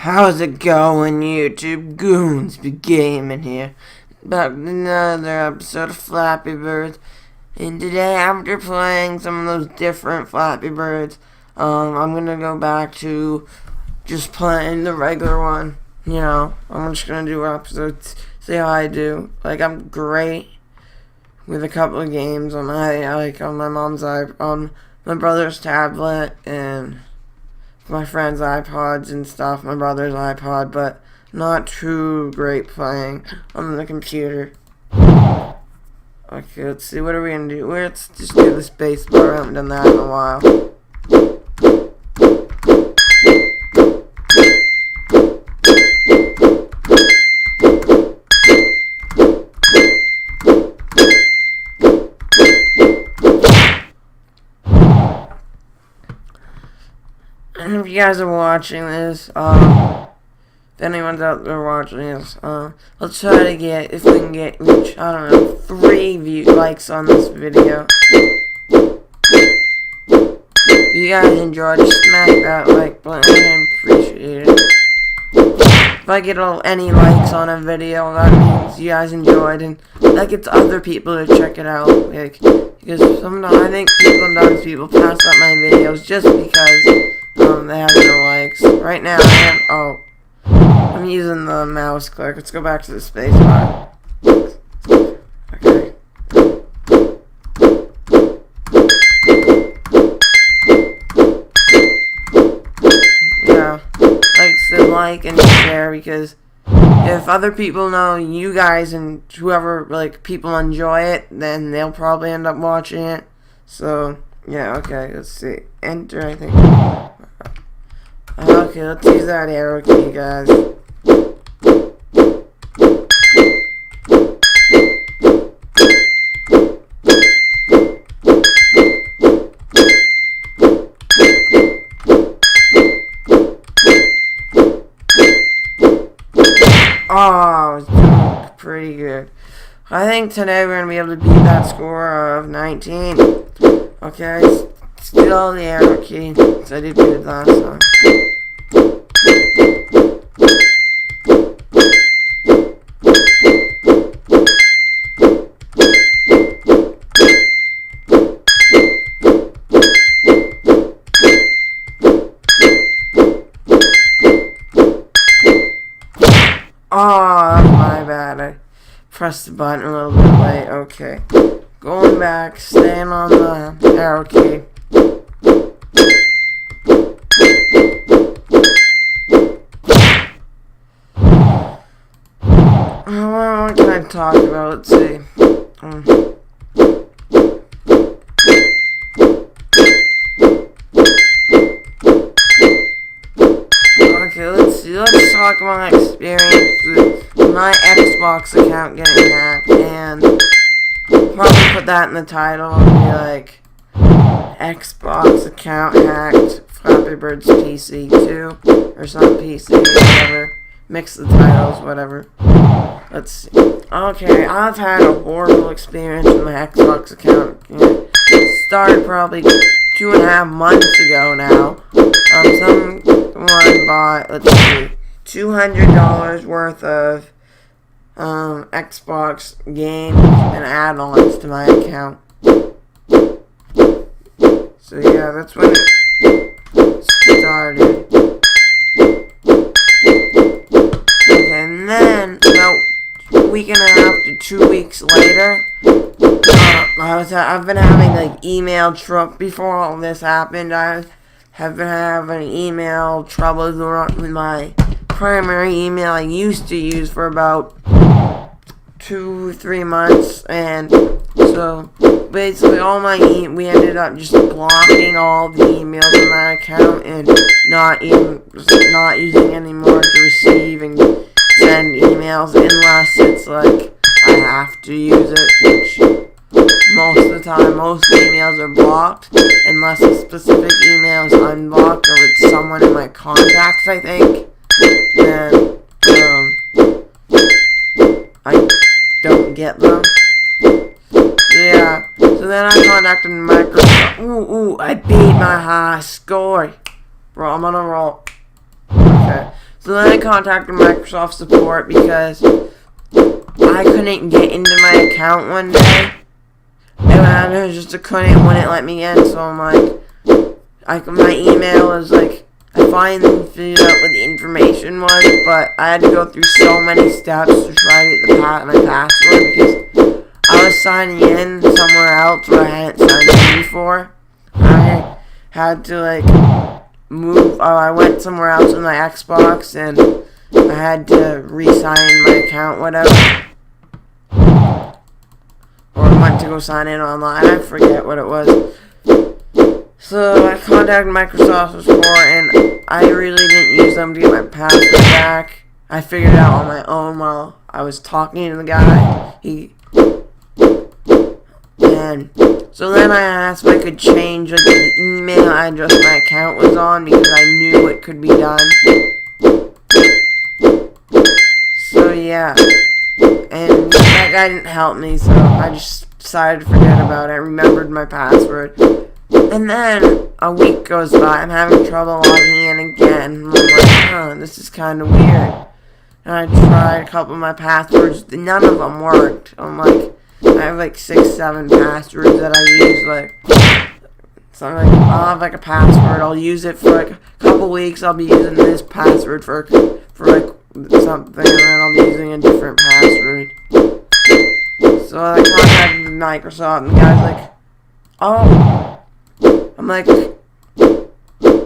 How's it going, YouTube? GoonsBeGaming here. Back with another episode of Flappy Birds. And today, after playing some of those different Flappy Birds, I'm gonna go back to just playing the regular one. You know, I'm just gonna do episodes, see how I do. Like, I'm great with a couple of games on my mom's on my brother's tablet and my friend's iPods and stuff, my brother's iPod, but not too great playing on the computer. Okay, let's see, what are we gonna do? Let's just do the space bar. I haven't done that in a while. And if you guys are watching this, if anyone's out there watching this, let's try to get, if we can get, I don't know, 3 likes on this video. If you guys enjoyed, just smack that like button, I appreciate it. If I get any likes on a video, that means you guys enjoyed, and that gets other people to check it out, like, because sometimes, I think sometimes people pass up my videos just because they have no likes. Right now, I'm using the mouse click. Let's go back to the space bar. Okay. Yeah, like and share, because if other people know you guys and whoever, people enjoy it, then they'll probably end up watching it. So, yeah, okay, let's see. Enter, I think. Okay, let's use that arrow key, guys. Oh, it's doing pretty good. I think today we're going to be able to beat that score of 19. Okay, still the arrow key, so I did good last time. Oh, my bad. I pressed the button a little bit late. Okay. Going back, staying on the arrow key. What can I talk about? Let's see. Okay, let's see. Let's talk about my experience with my Xbox account getting hacked, and probably put that in the title and be like, Xbox account hacked, Flappy Birds PC 2, or some PC, whatever. Mix the titles, whatever. Let's see. Okay, I've had a horrible experience with my Xbox account. It started probably 2.5 months ago now. Someone bought, let's see, $200 worth of Xbox games and add-ons to my account. So yeah, that's when it started. Okay, and then about a week and a half to 2 weeks later, I've been having email trouble before all this happened. I have been having email troubles with my primary email I used to use for about 2-3 months, and so basically we ended up just blocking all the emails on my account and not using anymore to receive and send emails unless it's I have to use it, which most of the time, most emails are blocked, unless a specific email is unblocked or it's someone in my contacts, I think. Then, I don't get them. So yeah, so then I contacted Microsoft. Ooh, I beat my high score. Bro, I'm on a roll. Okay, So then I contacted Microsoft support because I couldn't get into my account one day. And I just wouldn't let me in. So I'm like, my email was like, I finally figured out what the information was, but I had to go through so many steps to try to get my password because I was signing in somewhere else where I hadn't signed in before. I had to I went somewhere else with my Xbox and I had to re-sign my account, whatever. Or I went to go sign in online, I forget what it was. So I contacted Microsoft support and I really didn't use them to get my password back. I figured it out on my own while I was talking to the guy. And so then I asked if I could change the email address my account was on because I knew it could be done. So yeah. And that guy didn't help me, so I just decided to forget about it. I remembered my password. And then a week goes by, I'm having trouble logging in again. I'm like, this is kind of weird. And I tried a couple of my passwords, none of them worked. I'm like, I have 6-7 passwords that I use, so I'm like, I'll have a password, I'll use it for a couple weeks, I'll be using this password for something, and then I'll be using a different password. So I contacted Microsoft, and the guy's like, oh. I'm like,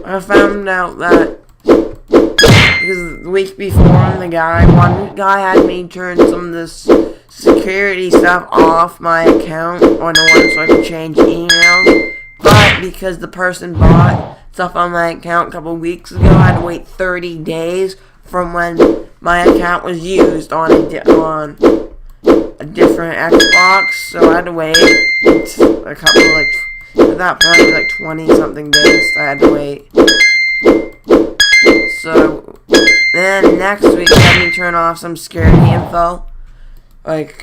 I found out that because the week before one guy had me turn some of this security stuff off my account on the one so I could change emails. But because the person bought stuff on my account a couple weeks ago, I had to wait 30 days from when my account was used on a different Xbox. So I had to wait a couple at that point it was 20 something days, so I had to wait. So then next week they had me turn off some security info,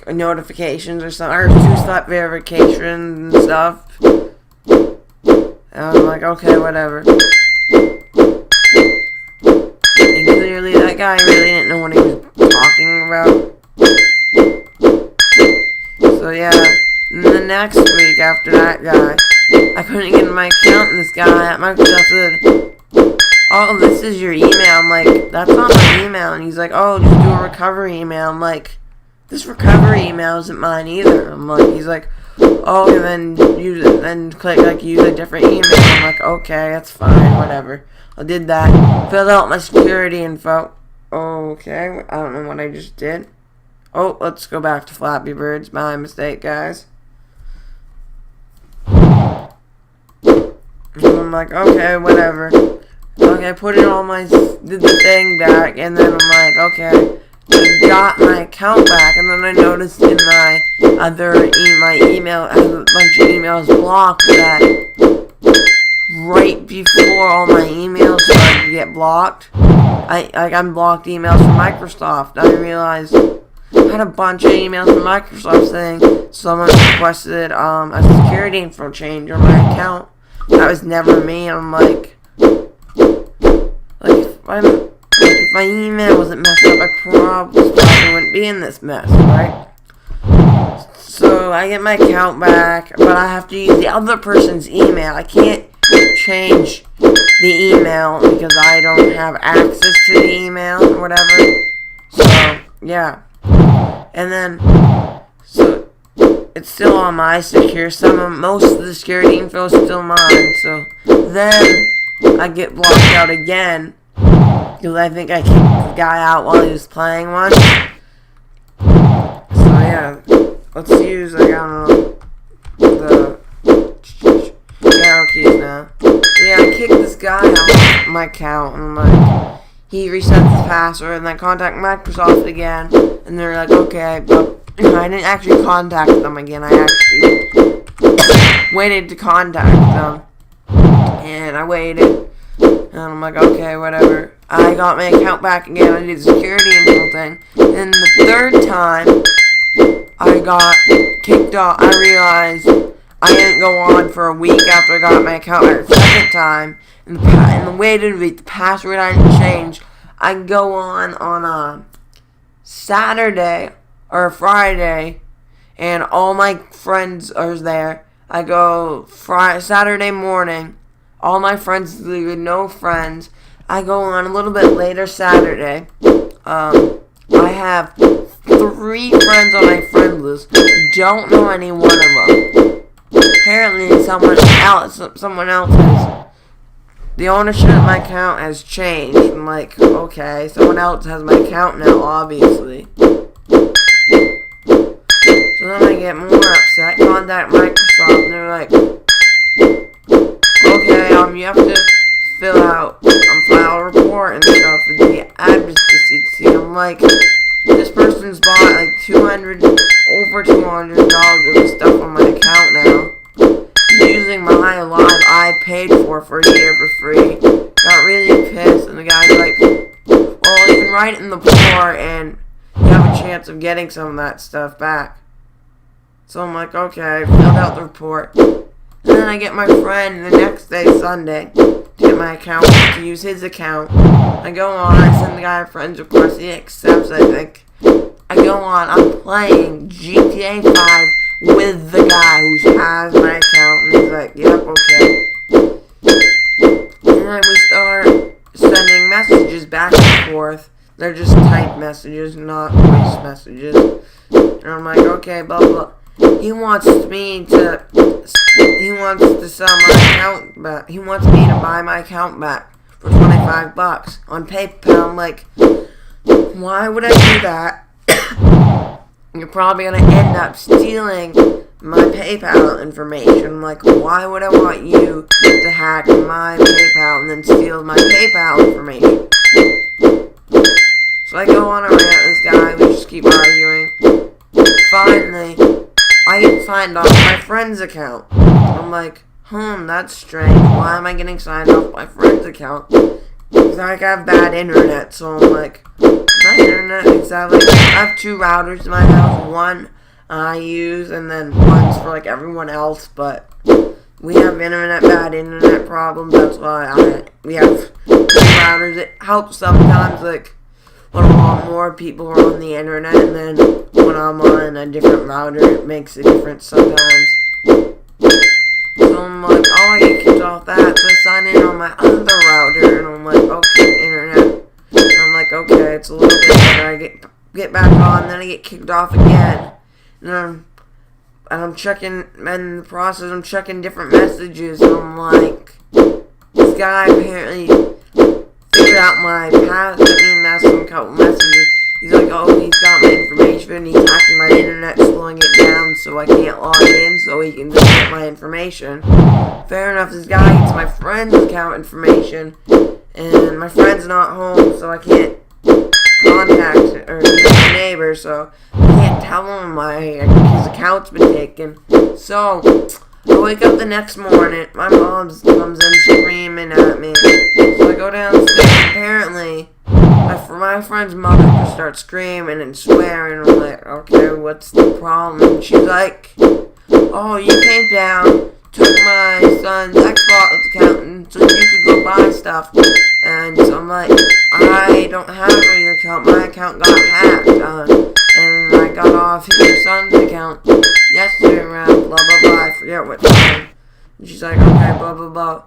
notifications or something, or two-step verification and stuff. And I'm like, okay, whatever. And clearly that guy really didn't know what he was talking about. So yeah, and the next week after that guy, I couldn't get in my account, and this guy at Microsoft said, oh, this is your email. I'm like, that's not my email. And he's like, oh, just do a recovery email. I'm like, this recovery email isn't mine either. He's like, oh, and then click use a different email. I'm like, okay, that's fine, whatever. I did that, filled out my security info. Okay, I don't know what I just did. Oh, let's go back to Flappy Birds. My mistake, guys. And I'm like, okay, whatever. Okay, put it on did the thing back, and then I'm like, okay, I got my account back, and then I noticed in my email, I have a bunch of emails blocked that right before all my emails started to get blocked, I unblocked emails from Microsoft. I realized I had a bunch of emails from Microsoft saying someone requested a security info change on my account. That was never me. I'm like if my email wasn't messed up, I probably wouldn't be in this mess, right? So I get my account back, but I have to use the other person's email. I can't change the email because I don't have access to the email or whatever. So yeah, and then so it's still on my secure. Most of the security info is still mine. So then I get blocked out again because I think I kicked the guy out while he was playing one. So yeah, let's use I don't know the arrow keys now. So yeah, I kicked this guy out of my account, and he resets his password, and I contact Microsoft again, and they're like, okay, but I didn't actually contact them again. I actually waited to contact them, and I waited, and I'm like, okay, whatever. I got my account back again. I did the security info thing, and the third time I got kicked off, I realized I didn't go on for a week after I got my account back the second time, and the way to read the password I didn't change. I go on a Saturday or Friday, and all my friends are there. I go Saturday morning. All my friends leave, no friends. I go on a little bit later Saturday. I have 3 friends on my friend list. Don't know any one of them. Apparently, someone else has. The ownership of my account has changed. I'm like, okay, someone else has my account now, obviously. So then I get more upset. Contact Microsoft, and they're like, okay, you have to file a report and stuff with the advocacy team. I'm like, this person's bought like over $200 of stuff on my account now. He's using my live I paid for a year for free. Got really pissed, and the guy's like, well, you can write it in the report, and you have a chance of getting some of that stuff back. So I'm like, okay, filled out the report. And then I get my friend the next day, Sunday, to get my account, to use his account. I go on, I send the guy a friends request, he accepts, I think. I go on, I'm playing GTA 5 with the guy who has my account, and he's like, yep, okay. And then we start sending messages back and forth. They're just typed messages, not voice messages. And I'm like, okay, blah, blah. He wants me to sell my account back. He wants me to buy my account back for $25 on PayPal. I'm like, why would I do that? You're probably going to end up stealing my PayPal information. I'm like, why would I want you to hack my PayPal and then steal my PayPal information? So I go on a rant with this guy. We just keep arguing. Finally, I get signed off my friend's account. I'm like, that's strange. Why am I getting signed off my friend's account? Because I have bad internet, so I'm like, my internet exactly. I have 2 routers in my house. One I use, and then one's for like everyone else. But we have bad internet problems. That's why we have 2 routers. It helps sometimes, like when a lot more people are on the internet, and then when I'm on a different router, it makes a difference sometimes. So I'm like, I get kicked off that, so I sign in on my other router, and I'm like, okay, internet. And I'm like, okay, it's a little bit better. I get back on, then I get kicked off again. And I'm checking, and in the process, I'm checking different messages, and I'm like, this guy apparently figured out my past, some couple messages. He's like, oh, he's got my information, he's hacking my internet, slowing it down so I can't log in, so he can just get my information. Fair enough, this guy gets my friend's account information, and my friend's not home, so I can't contact or use my neighbor, so I can't tell him his account's been taken. So I wake up the next morning, my mom comes in screaming at me. So I go downstairs, apparently my friend's mother just starts screaming and swearing. I'm like, okay, what's the problem? And she's like, oh, you came down, took my son's Xbox account so you could go buy stuff. And so I'm like, I don't have your account. My account got hacked. And I got off your son's account yesterday around blah, blah, blah. I forget what time. And she's like, okay, blah, blah, blah.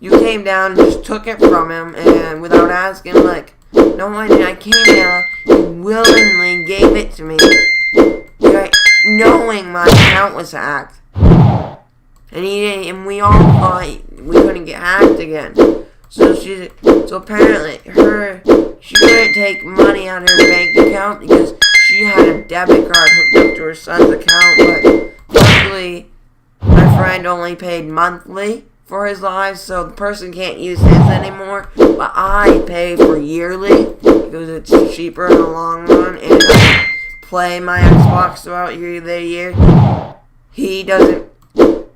You came down and just took it from him, and without asking, like, no, I came down, he willingly gave it to me, like, knowing my account was hacked, and we all thought we couldn't get hacked again. So apparently she couldn't take money out of her bank account because she had a debit card hooked up to her son's account, but luckily my friend only paid monthly for his live, so the person can't use his anymore, but I pay for yearly because it's cheaper in the long run, and I play my Xbox throughout the year. He doesn't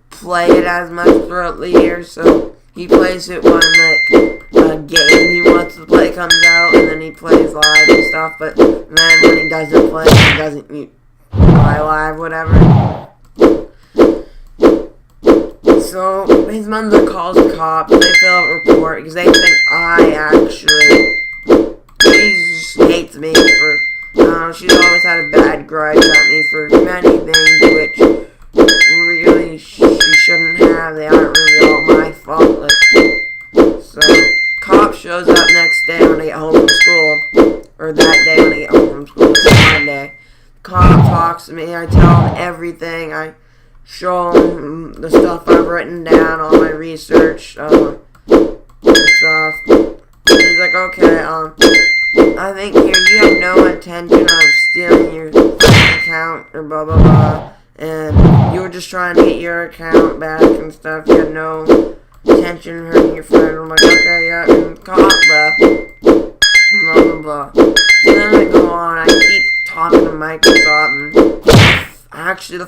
play it as much throughout the year, so he plays it when a game he wants to play comes out, and then he plays live and stuff, but then when he doesn't play, he doesn't play live, whatever. So his mother calls the cops. They fill out a report because they think I shows up next day when I get home from school, or that day when I get home from school, it's Monday. Cop talks to me, I tell him everything, I show him the stuff I've written down, all my research, and stuff. He's like, okay, I think here you have no intention of stealing your account, or blah blah blah, and you were just trying to get your account back and stuff, you had no intention of hurting your friend. I'm like, okay, yeah, and cop left, blah blah blah. So then I go on, I keep talking to Microsoft, and actually the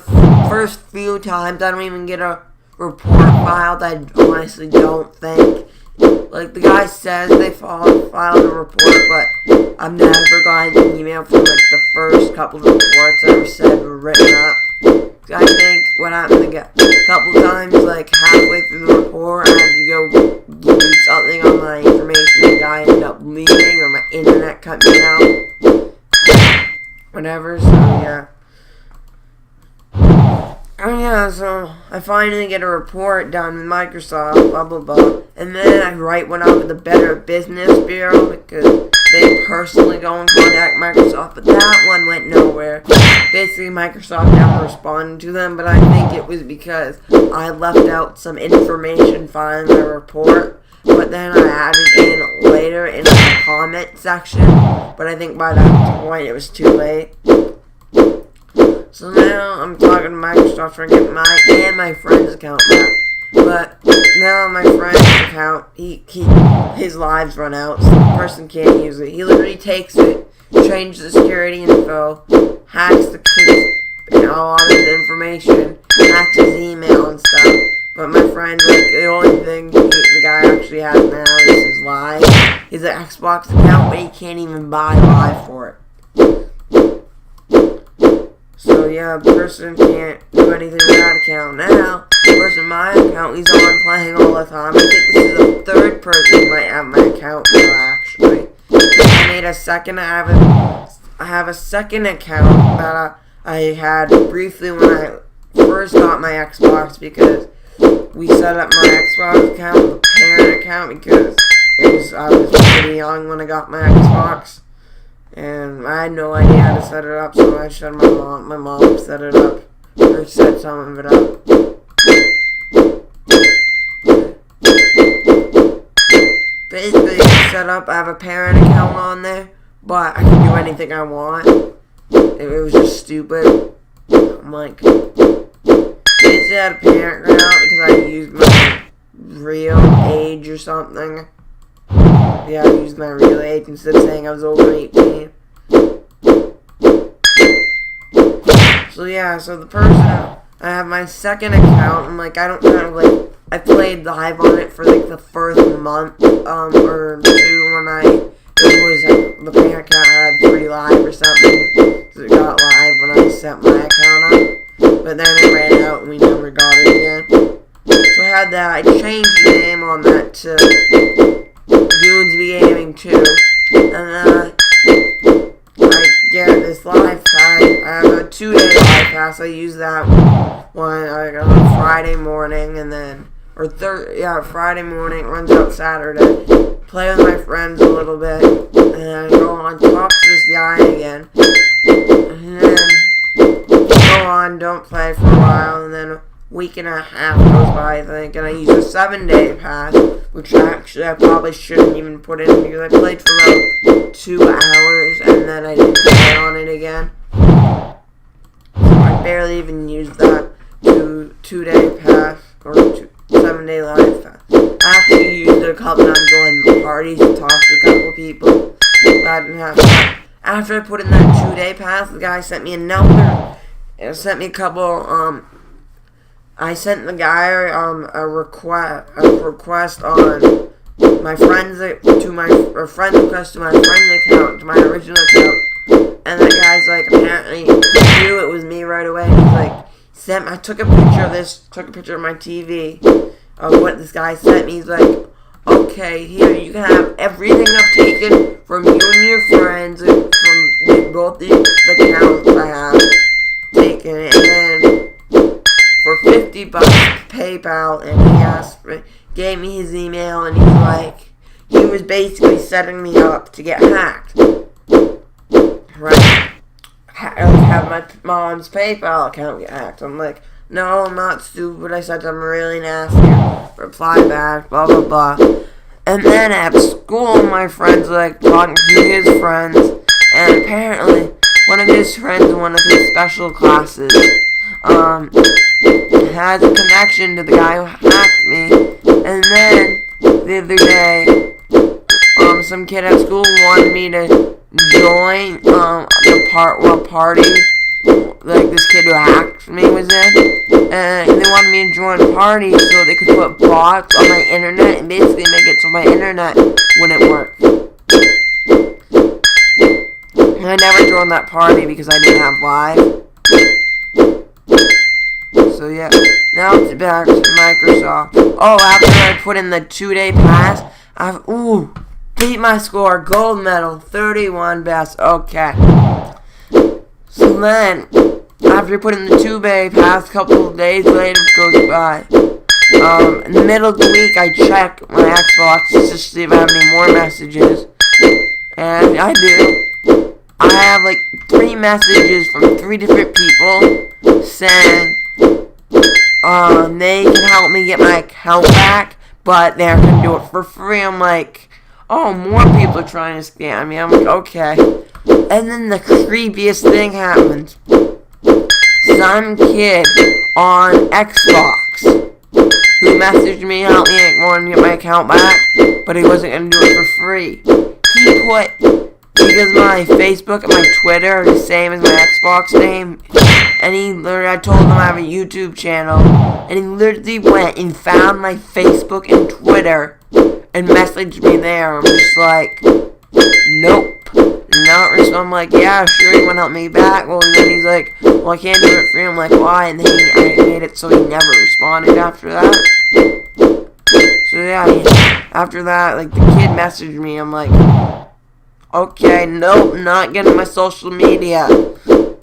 first few times I don't even get a report filed. I honestly don't think. Like, the guy says they filed a report, but I've never gotten an email from, like, the first couple of reports I ever said were written up. I think what happened a couple times, like, halfway through the report, I had to go do something on my information. The guy ended up leaving, or my internet cut me out. Whatever, so, yeah. Oh yeah, so I finally get a report done with Microsoft, blah blah blah, and then I write one up with the Better Business Bureau because they personally go and contact Microsoft, but that one went nowhere. Basically, Microsoft never responded to them, but I think it was because I left out some information file in the report, but then I added in later in the comment section, but I think by that point it was too late. So now I'm talking to Microsoft trying to get my and my friend's account back. But now my friend's account, his lives run out, so the person can't use it. He literally takes it, changes the security info, hacks the kid's, all of his information, hacks his email and stuff. But my friend, like, the only thing the guy actually has now is his live. His Xbox account, but he can't even buy live for it. So yeah, the person can't do anything with that account. Now, the person in my account, he's on playing all the time. I think this is the third person who might have my account now, actually. I made a second, I have a second account that I had briefly when I first got my Xbox, because we set up my Xbox account with a parent account because I was pretty young when I got my Xbox. And I had no idea how to set it up, so I showed my mom set it up, or set some of it up. Basically, it's set up, I have a parent account on there, but I can do anything I want. It was just stupid. I'm like, it's had a parent account because I used my real age or something. Yeah, I used my real age instead of saying I was over 18. So yeah, so the person, I have my second account, and like, I don't kind of like, I played live on it for like the first month, or two when the parent account had 3 live or something, so it got live when I set my account up, but then it ran out and we never got it again. So I had that, I changed the name on that to GoonsBeGaming 2, and then I get this live pass. I have a 2-day live pass. I use that one like on Friday morning, and then Friday morning, runs out Saturday. Play with my friends a little bit, and I go on, talk to this guy again, and then go on, don't play for a while, and then a week and a half goes by, I think, and I use a 7-day pass, which actually I probably shouldn't even put in because I played for about 2 hours, and then I didn't play on it again. So I barely even used that 2-day pass, or 7-day live pass. I actually used it a couple times going to parties to talk to a couple people, but I didn't have that. After I put in that 2-day pass, the guy sent me another, sent me a couple, I sent the guy a request on my friend's friend request to my friend's account, to my original account, and that guy's like, apparently he knew it was me right away. And he's like, I took a picture of my TV of what this guy sent me. He's like, okay, here you can have everything I've taken from you and your friends, and from both the accounts I have taken, and then for $50 PayPal, and gave me his email, and he's like, he was basically setting me up to get hacked. Right? Have my mom's PayPal account get hacked. I'm like, no, I'm not stupid. I said something really nasty. Reply back, blah, blah, blah. And then at school, my friend's like talking to his friends. And apparently, one of his friends in one of his special classes has a connection to the guy who hacked me. And then, the other day, some kid at school wanted me to join the party like this kid who hacked me was in, and they wanted me to join a party so they could put bots on my internet and basically make it so my internet wouldn't work. And I never joined that party because I didn't have live. So yeah, now it's back to Microsoft. Oh, after I put in the 2-day pass, I've beat my score, gold medal, 31 best. Okay. So then, after putting the 2-day pass, a couple of days later goes by. In the middle of the week, I check my Xbox just to see if I have any more messages. And I do. I have like 3 messages from 3 different people saying they can help me get my account back, but they're going to do it for free. I'm like, oh, more people are trying to scam me. I'm like, okay. And then the creepiest thing happens. Some kid on Xbox who messaged me, helped me wanted to get my account back, but he wasn't going to do it for free. He put, because my Facebook and my Twitter are the same as my Xbox name, and I told him I have a YouTube channel, and he literally went and found my Facebook and Twitter and messaged me there. I'm just like, nope. So I'm like, yeah, sure, you want to help me back? Well, and then he's like, well, I can't do it for you. I'm like, why? And then I made it so he never responded after that. So yeah, after that, like, the kid messaged me. I'm like, okay, nope, not getting my social media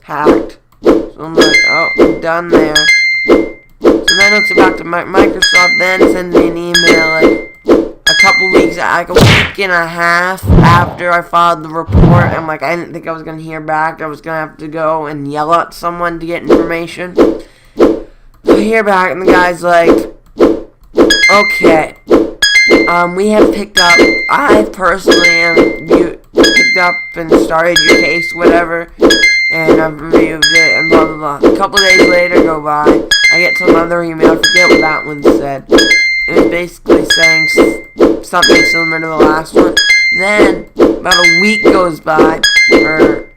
hacked. So I'm like, oh, I'm done there. So then let's get back to Microsoft. Then send me an email, like, a couple weeks, like a week and a half after I filed the report. I'm like, I didn't think I was going to hear back. I was going to have to go and yell at someone to get information. So I hear back, and the guy's like, okay, we have picked up, I personally picked up and started your case, whatever, and I've reviewed it, and blah, blah, blah. A couple days later go by, I get some other email, I forget what that one said. It was basically saying something similar to the last one. Then, about a week goes by, or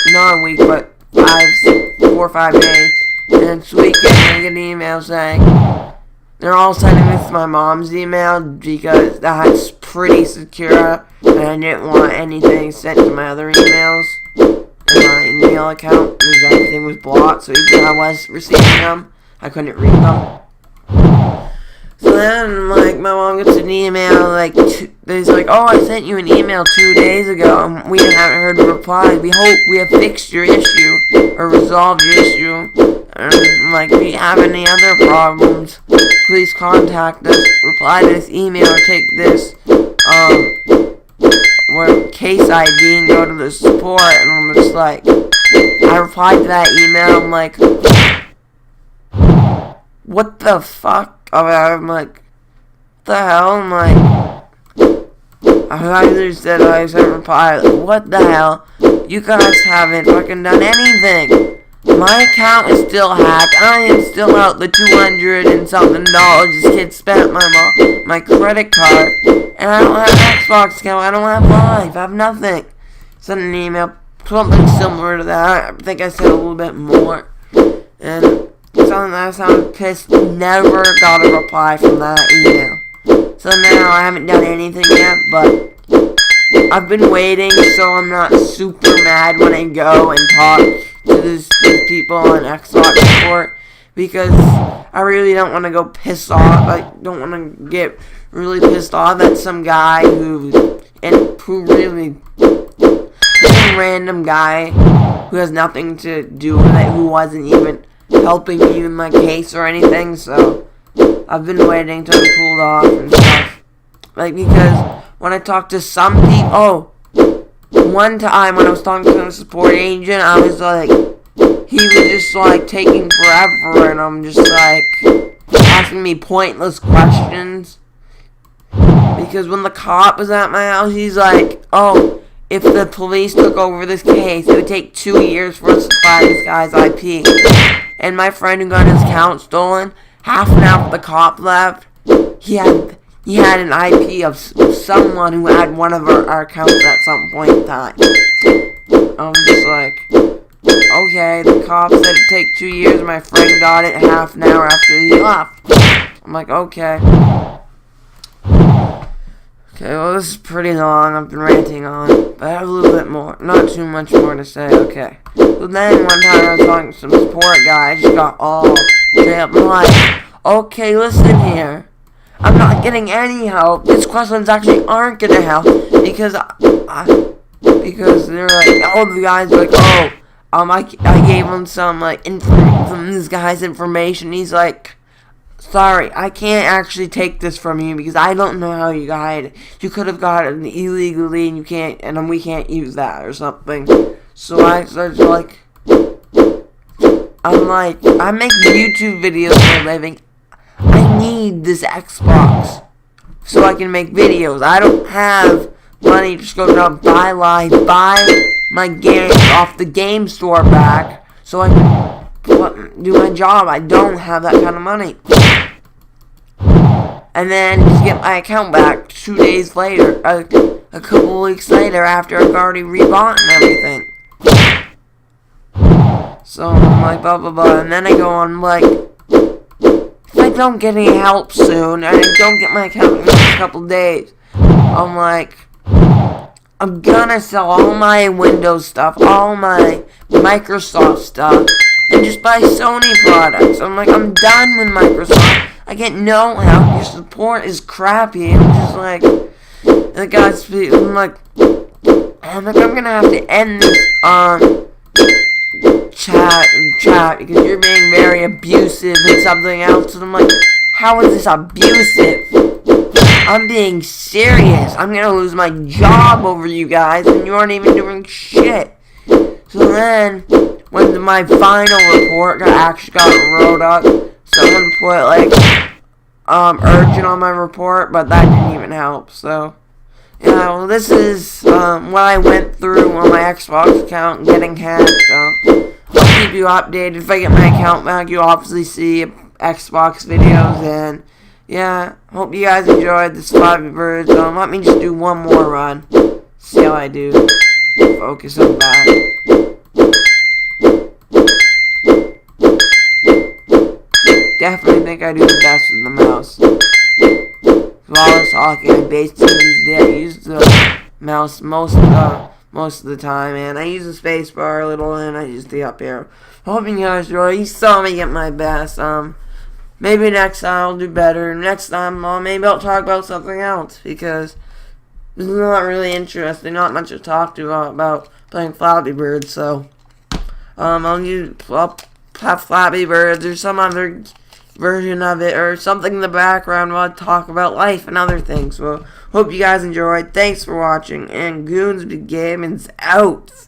not a week, but 4 or 5 days, and it's weekend, I get an email saying, they're all sending this to my mom's email, because that's pretty secure, and I didn't want anything sent to my other emails, in my email account, because everything was blocked, so even if I was receiving them, I couldn't read them. So then, like, my mom gets an email, like, there's like, oh, I sent you an email 2 days ago, and we haven't heard a reply. We hope we have fixed your issue, or resolved your issue. And, like, if you have any other problems, please contact us, reply to this email, or take this, case ID and go to the support. And I'm just like, I replied to that email, I'm like, what the fuck? I'm like, what the hell? I'm like, I just said I sent a reply, like, what the hell? You guys haven't fucking done anything. My account is still hacked. I am still out the $200 and something this kid spent my credit card. And I don't have an Xbox account. I don't have Live. I have nothing. Sent an email, something similar to that. I think I said a little bit more. And something that I sounded pissed. Never got a reply from that email. So now I haven't done anything yet, but I've been waiting so I'm not super mad when I go and talk to these people on Xbox support, because I really don't want to go piss off. I don't want to get really pissed off at some guy some random guy who has nothing to do with it, who wasn't even helping me in my case or anything. So I've been waiting till it cooled off and stuff. Like, because when I talked to some people, one time when I was talking to a support agent, I was like, he was just like taking forever, and I'm just like asking me pointless questions. Because when the cop was at my house, he's like, oh, if the police took over this case, it would take 2 years for us to find this guy's IP. And my friend who got his account stolen, half an hour after the cop left, he had an IP of someone who had one of our accounts at some point in time. I'm just like, okay, the cop said it'd take 2 years, my friend got it half an hour after he left. I'm like, okay. Okay, well, this is pretty long. I've been ranting on, but I have a little bit more. Not too much more to say. Okay. So then one time I was talking to some support guy. I just got all straight up. I'm like, okay, listen here. I'm not getting any help. These questions actually aren't gonna help because because they're like, all the guys are like, oh, I gave him some like from this guy's information. He's like, sorry, I can't actually take this from you because I don't know how you got it. You could have got it illegally, and you can't, and we can't use that or something. So I started like, I'm like, I make YouTube videos for a living. I need this Xbox so I can make videos. I don't have money to just go down buy my games off the game store back so I can do my job. I don't have that kind of money. And then just get my account back 2 days later, a couple weeks later after I've already rebought and everything. So I'm like, blah blah blah, and then I go on like, if I don't get any help soon, and I don't get my account in the next couple days, I'm like, I'm gonna sell all my Windows stuff, all my Microsoft stuff, and just buy Sony products. I'm like, I'm done with Microsoft. I get no help. Your support is crappy. I'm just like, the guy's, I'm like, I'm gonna have to end this chat because you're being very abusive and something else. And I'm like, how is this abusive? I'm being serious. I'm gonna lose my job over you guys, and you aren't even doing shit. So then, when my final report actually got wrote up, someone put like urgent on my report, but that didn't even help. So yeah, well, this is what I went through on my Xbox account getting hacked. So I'll keep you updated. If I get my account back, you'll obviously see Xbox videos. And yeah, hope you guys enjoyed this Flappy Birds. Let me just do one more run. See how I do. Focus on that. Definitely think I do the best with the mouse. While I was talking, I basically used the mouse most of the time, and I use the space bar a little, and I use the up arrow. Hoping you guys enjoy. You saw me get my best. Maybe next time I'll do better. Next time, maybe I'll talk about something else, because it's not really interesting. Not much to talk to about playing Flappy Bird. So I'll have Flappy Birds or some other version of it or something in the background while I talk about life and other things. Well, hope you guys enjoyed. Thanks for watching, and GoonsBeGaming's out.